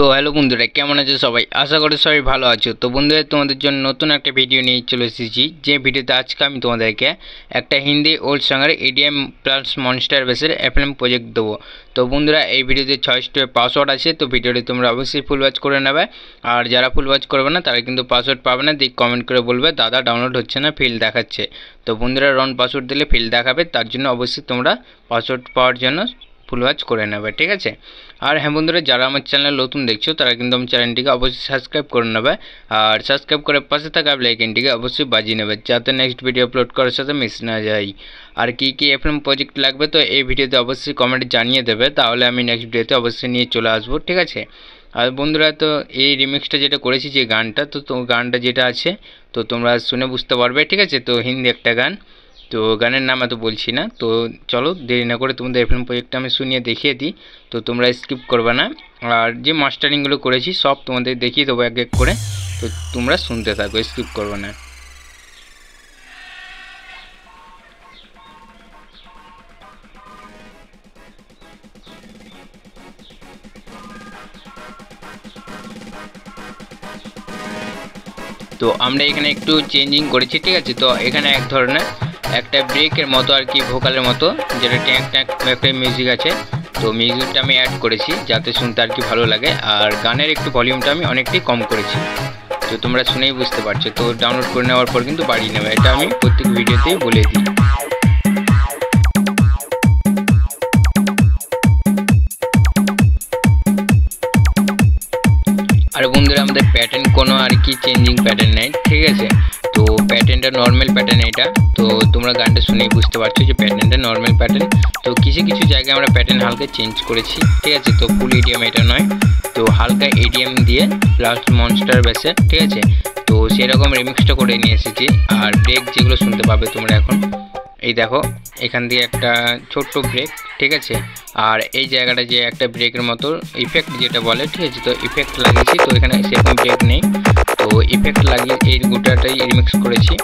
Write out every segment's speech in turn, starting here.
তো হ্যালো বন্ধুরা, কেমন আছো সবাই? আশা করি সবাই ভালো আছো। তো বন্ধুরা, তোমাদের জন্য নতুন একটা ভিডিও নিয়ে চলে এসেছি, যে ভিডিওতে আজকে আমি তোমাদেরকে একটা হিন্দি ওল্ড সঙ্গের এডিএম প্লাস মনস্টার বেসের এফএলএম প্রজেক্ট দেবো। তো বন্ধুরা, এই ভিডিওতে 6 স্টেপ পাসওয়ার্ড আছে, তো ভিডিওটি তোমরা অবশ্যই ফুল ওয়াচ করে নেবে। আর যারা ফুল ওয়াচ করবে না তারা কিন্তু পাসওয়ার্ড পাবে না, দিক কমেন্ট করে বলবে দাদা ডাউনলোড হচ্ছে না, ফেল দেখাচ্ছে। তো বন্ধুরা, রং পাসওয়ার্ড দিলে ফেল দেখাবে, তার জন্য অবশ্যই তোমরা পাসওয়ার্ড পাওয়ার জন্য ফুল ওয়াচ করে নেবে, ঠিক আছে? আর হ্যাঁ বন্ধুরা, যারা আমার চ্যানেল নতুন দেখছো তারা কিন্তু আমার চ্যানেলটিকে অবশ্যই সাবস্ক্রাইব করে নেবে, আর সাবস্ক্রাইব করে পাশে থাকা বেল আইকনটিকে অবশ্যই বাজিয়ে নেবে, যাতে নেক্সট ভিডিও আপলোড করার সাথে মিস না যায়। আর কি কি এফএলএম প্রজেক্ট লাগবে তো এই ভিডিওতে অবশ্যই কমেন্টে জানিয়ে দেবে, তাহলে আমি নেক্সট ভিডিওতে অবশ্যই নিয়ে চলে আসবো, ঠিক আছে? আর বন্ধুরা, তো এই রিমিক্সটা যেটা করেছি, যে গানটা, তো গানটা যেটা আছে তো তোমরা শুনে বুঝতে পারবে, ঠিক আছে? তো হিন্দি একটা গান, তো গানের নাম এত বলছি না। তো চলো দেরি না করে তোমাদের এফএলএম প্রজেক্টটা আমি শুনিয়ে দেখিয়ে দিই, তো তোমরা স্কিপ করবে না। আর যে মাস্টারিংগুলো করেছি সব তোমাদের দেখিয়ে দেবো এক এক করে, তো তোমরা শুনতে থাকো, স্কিপ করবে না। তো আমরা এখানে একটু চেঞ্জিং করেছি, ঠিক আছে? তো এখানে এক ধরনের একটা ব্রেকের মতো আর কি, ভোকালের মতো, যেটা ট্যাঙ্ক ট্যাঙ্ক একটা মিউজিক আছে, তো মিউজিকটা আমি অ্যাড করেছি যাতে শুনতে আর কি ভালো লাগে। আর গানের একটু ভলিউমটা আমি অনেকটাই কম করেছি, তো তোমরা শুনেই বুঝতে পারছো। তো ডাউনলোড করে নেওয়ার পর কিন্তু বাড়িয়ে নেবে, এটা আমি প্রত্যেক ভিডিওতেই বলে দিই। আর বন্ধুরা, আমাদের প্যাটার্ন কোনো আর কি চেঞ্জিং প্যাটার্ন নেই, ঠিক আছে? তো প্যাটার্নটা নর্মাল প্যাটার্ন এটা, তো তোমরা গানটা শুনেই বুঝতে পারছো যে প্যাটার্নটা নর্মাল প্যাটার্ন। তো কিছু কিছু জায়গায় আমরা প্যাটার্ন হালকা চেঞ্জ করেছি, ঠিক আছে? তো ফুল এডিএম এটা নয়, তো হালকা এডিএম দিয়ে প্লাস মনস্টার বেসে, ঠিক আছে? তো সেরকম রিমিক্সটা করে নিয়ে এসেছি। আর ব্রেক যেগুলো শুনতে পাবে তোমরা এখন, এই দেখো এখান দিয়ে একটা ছোট্ট ব্রেক, ঠিক আছে? আর এই জায়গাটা যে একটা ব্রেকের মতো ইফেক্ট যেটা বলে, ঠিক আছে? তো ইফেক্ট লাগিয়েছি, তো এখানে সেরকম ব্রেক নেই, তো ইফেক্ট লাগিয়ে এই গোটাটাই রিমিক্স করেছি।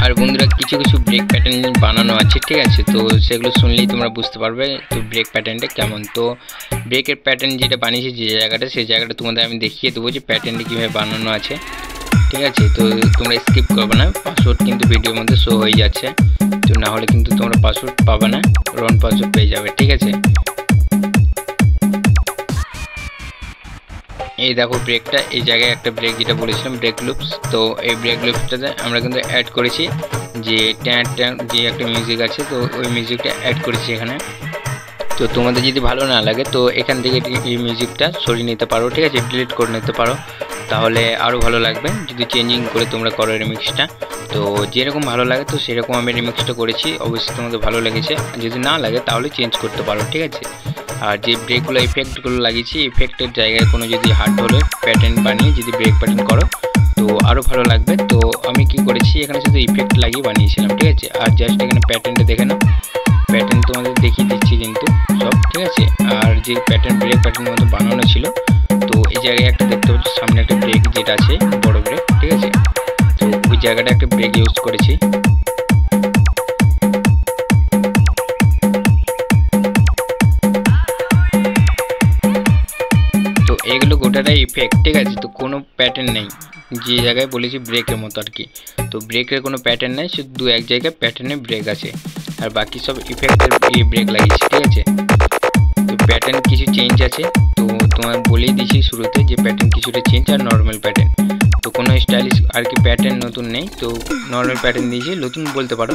আর বন্ধুরা, কিছু কিছু ব্রেক প্যাটার্ন বানানো আছে, ঠিক আছে? তো সেগুলো শুনলেই তোমরা বুঝতে পারবে তো ব্রেক প্যাটার্নটা কেমন। তো ব্রেকের প্যাটার্ন যেটা বানিয়েছি যে জায়গাটা, সেই জায়গাটা তোমাদের আমি দেখিয়ে দেবো যে প্যাটার্নটি কীভাবে বানানো আছে, ঠিক আছে? তো তোমরা স্কিপ করবে না, পাসওয়ার্ড কিন্তু ভিডিওর মধ্যে শো হয়ে যাচ্ছে, তো না হলে কিন্তু তোমরা পাসওয়ার্ড পাবে না, রং পাসওয়ার্ড পেয়ে যাবে, ঠিক আছে? এই দেখো ব্রেকটা, এই জায়গায় একটা ব্রেক যেটা বলেছিলাম ব্রেক লুপস, তো এই ব্রেক লুপসটাতে আমরা কিন্তু অ্যাড করেছি যে ট্যান ট্যান যে একটা মিউজিক আছে, তো ওই মিউজিকটা অ্যাড করেছি এখানে। তো তোমাদের যদি ভালো না লাগে তো এখান থেকে এই মিউজিকটা সরিয়ে নিতে পারো, ঠিক আছে? ডিলিট করে নিতে পারো, তাহলে আরও ভালো লাগবে যদি চেঞ্জিং করে তোমরা করো রিমিক্সটা। তো যেরকম ভালো লাগে তো সেরকম আমি রিমিক্সটা করেছি, অবশ্যই তোমাদের ভালো লেগেছে, যদি না লাগে তাহলে চেঞ্জ করতে পারো, ঠিক আছে? আর যে ব্রেকগুলো ইফেক্টগুলো লাগিয়েছি, ইফেক্টের জায়গায় কোনো যদি হার্ড হলে প্যাটার্ন বানিয়ে যদি ব্রেক প্যাটার্ন করো তো আরও ভালো লাগবে। তো আমি কি করেছি, এখানে শুধু ইফেক্ট লাগিয়ে বানিয়েছিলাম, ঠিক আছে? আর জাস্ট এখানে প্যাটার্নটা দেখে নাও, প্যাটার্ন তোমাদের দেখিয়ে দিচ্ছি কিন্তু সব, ঠিক আছে? আর যে প্যাটার্ন ব্রেক প্যাটার্নের মতো বানানো ছিল, তো এই জায়গায় একটা দেখতে পাচ্ছি সামনে একটা ব্রেক যেটা আছে, বড় ব্রেক, ঠিক আছে? তো ওই জায়গাটা একটা ব্রেক ইউজ করেছি। তো এগুলো গোটাটাই ইফেক্ট, ঠিক আছে? তো কোনো প্যাটার্ন নেই, যে জায়গায় বলেছি ব্রেকের মতো আর কি, তো ব্রেকের কোনো প্যাটার্ন নেই, শুধু দু এক জায়গায় প্যাটার্নে ব্রেক আছে, আর বাকি সব ইফেক্টের ব্রেক লাগিয়েছি, ঠিক আছে? তো প্যাটার্ন কিছু চেঞ্জ আছে, তো তোমার বলেই দিয়েছি শুরুতে যে প্যাটার্ন কিছুটা চেঞ্জ, আর নর্মাল প্যাটার্ন, তো কোনো স্টাইলিশ আর কি প্যাটার্ন নতুন নেই, তো নর্মাল প্যাটার্ন দিয়েছি, নতুন বলতে পারো।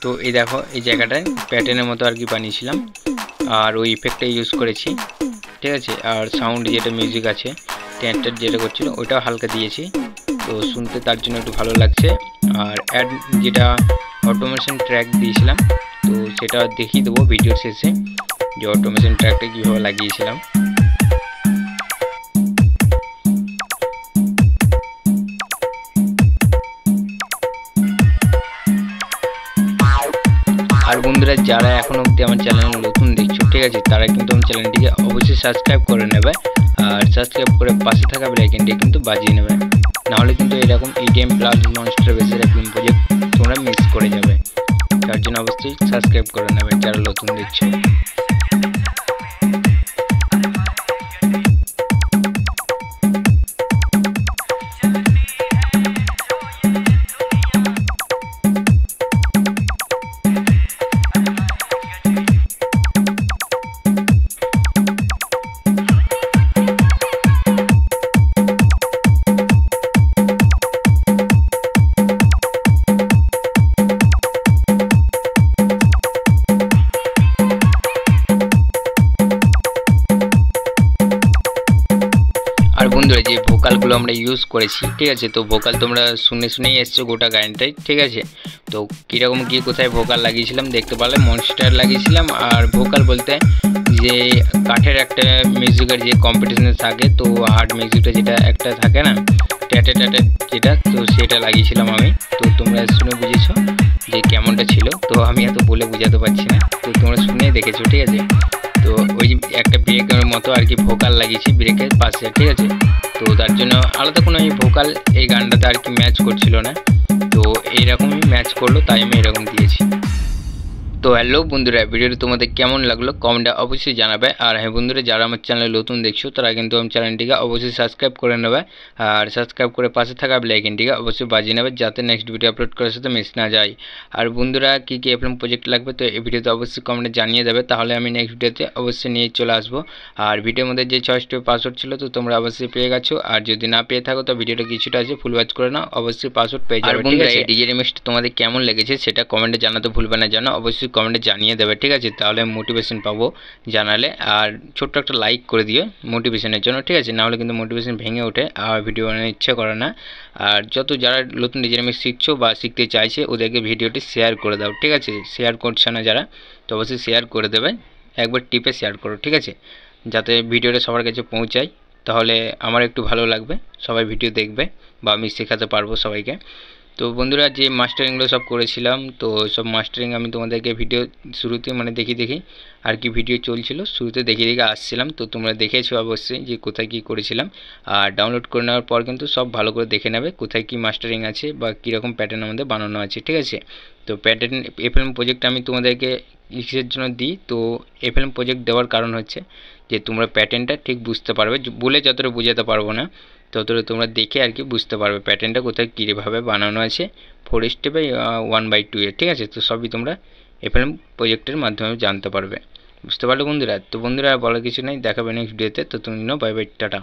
তো এই দেখো এই জায়গাটায় প্যাটার্নের মতো আর কি বানিয়েছিলাম, আর ওই ইফেক্টটা ইউজ করেছি, ঠিক আছে? আর সাউন্ড যেটা মিউজিক আছে ট্যান্টার যেটা করছিল ওইটাও হালকা দিয়েছি, তো শুনতে তার জন্য একটু ভালো লাগছে। আর অ্যাড যেটা অটোমেশন ট্র্যাক দিয়েছিলাম, তো সেটা দেখিয়ে দেবো ভিডিওর শেষে যে অটোমেশন ট্র্যাকটা কীভাবে লাগিয়েছিলাম। আর বন্ধুরা, যারা এখন অবধি আমার চ্যানেল নতুন দেখছো, ঠিক আছে, তারা কিন্তু আমার চ্যানেলটিকে অবশ্যই সাবস্ক্রাইব করে নেবে, আর সাবস্ক্রাইব করে পাশে থাকা বেল আইকনটি কিন্তু বাজিয়ে নেবে, নাহলে কিন্তু এরকম এডিএম প্লাস মনস্টার বেসের এফএলএম প্রজেক্ট তোমরা মিস করে যাবে। তার জন্য অবশ্যই সাবস্ক্রাইব করে নেবে যারা নতুন দেখছো। আর বন্ধুরা যে ভোকালগুলো আমরা ইউজ করেছি, ঠিক আছে, তো ভোকাল তোমরা শুনেই এসছো গোটা গানটাই, ঠিক আছে। তো কীরকম কী কোথায় ভোকাল লাগিয়েছিলাম দেখতে পারলে, মনস্টার লাগিয়েছিলাম। আর ভোকাল বলতে যে কাঠের একটা মিউজিকের যে কম্পিটিশনে থাকে, তো হার্ড মিউজিকটা যেটা একটা থাকে না, ট্যাটে ট্যাটে যেটা, তো সেটা লাগিয়েছিলাম আমি। তো তোমরা শুনে বুঝেছো যে কেমনটা ছিল, তো আমি এত বলে বোঝাতে পারছি না, তো তোমরা শুনেই দেখেছো, ঠিক আছে। তো ওই একটা ব্রেকের মতো আর কি ভোকাল লাগিয়েছি ব্রেকের পাশে, ঠিক আছে। তো তার জন্য আলাদা কোনো এই ভোকাল এই গানটাতে আর কি ম্যাচ করছিল না, তো এইরকমই ম্যাচ করলো, তাই আমি এরকম দিয়েছি। তো হ্যালো বন্ধুরা, ভিডিওটি তোমাদের কেমন লাগলো কমেন্টে অবশ্যই জানাবে। আর হ্যাঁ বন্ধুরা, যারা আমার চ্যানেলে নতুন দেখছো তারা কিন্তু আমার চ্যানেলটিকে অবশ্যই সাবস্ক্রাইব করে নেবে, আর সাবস্ক্রাইব করে পাশে থাকা বেল আইকনটিকে অবশ্যই বাজিয়ে নেবে, যাতে নেক্সট ভিডিও আপলোড করার সাথে মিস না যায়। আর বন্ধুরা, কী কী এফএলএম প্রজেক্ট লাগবে তো এই ভিডিওতে অবশ্যই কমেন্টে জানিয়ে দেবে, তাহলে আমি নেক্সট ভিডিওতে অবশ্যই নিয়ে চলে আসবো। আর ভিডিওর মধ্যে যে 6টি পাসওয়ার্ড ছিল তো তোমরা অবশ্যই পেয়ে গেছো, আর যদি না পেয়ে থাকো তো ভিডিওটা কিছুটা আছে ফুল ওয়াচ করে নাও, অবশ্যই পাসওয়ার্ড পেয়ে যাবে। ঠিক আছে, ডিজে রিমিক্সটা তোমাদের কেমন লেগেছে সেটা কমেন্টে জানাতে ভুলবে না, জানো অবশ্যই কমেন্টে জানিয়ে দেবে, ঠিক আছে, তাহলে মোটিভেশন পাবো জানালে। আর ছোট্ট একটা লাইক করে দিও মোটিভেশনের জন্য, ঠিক আছে, নাহলে কিন্তু মোটিভেশন ভেঙে ওঠে আর ভিডিও বানানোর ইচ্ছে করে না। আর যারা নতুন ডিজে রিমিক্স শিখছো বা শিখতে চাইছে ওদেরকে ভিডিওটি শেয়ার করে দাও, ঠিক আছে, শেয়ার করছে না যারা, তো অবশ্যই শেয়ার করে দেবে, একবার টিপে শেয়ার করো, ঠিক আছে, যাতে ভিডিওটা সবার কাছে পৌঁছায়, তাহলে আমার একটু ভালো লাগবে, সবাই ভিডিও দেখবে বা আমি শেখাতে পারবো সবাইকে। তো বন্ধুরা, যে মাস্টারিংগুলো সব করেছিলাম, তো সব মাস্টারিং আমি তোমাদেরকে ভিডিও শুরুতে মানে দেখি আর কি ভিডিও চলছিল, শুরুতে দেখে আসছিলাম, তো তোমরা দেখেছো অবশ্যই যে কোথায় কী করেছিলাম। আর ডাউনলোড করে নেওয়ার পর কিন্তু সব ভালো করে দেখে নেবে কোথায় কী মাস্টারিং আছে বা কীরকম প্যাটার্ন আমাদের বানানো আছে, ঠিক আছে। তো প্যাটার্ন এফএলএম প্রজেক্ট আমি তোমাদেরকে কিসের জন্য দিই, তো এফএলএম প্রজেক্ট দেওয়ার কারণ হচ্ছে যে তোমরা প্যাটার্নটা ঠিক বুঝতে পারবে, বলে যতটা বোঝাতে পারবো না ততটা তোমরা দেখে আর কি বুঝতে পারবে প্যাটার্নটা কোথায় কীভাবে বানানো আছে 4 স্টেপে 1/2 এ, ঠিক আছে। তো সবই তোমরা এফএলএম প্রজেক্টের মাধ্যমে জানতে পারবে, বুঝতে পারলে বন্ধুরা। তো বন্ধুরা, বলার কিছু নেই, দেখাবে নেক্সট ভিডিওতে, তো তুমি বাই বাই, টাটা।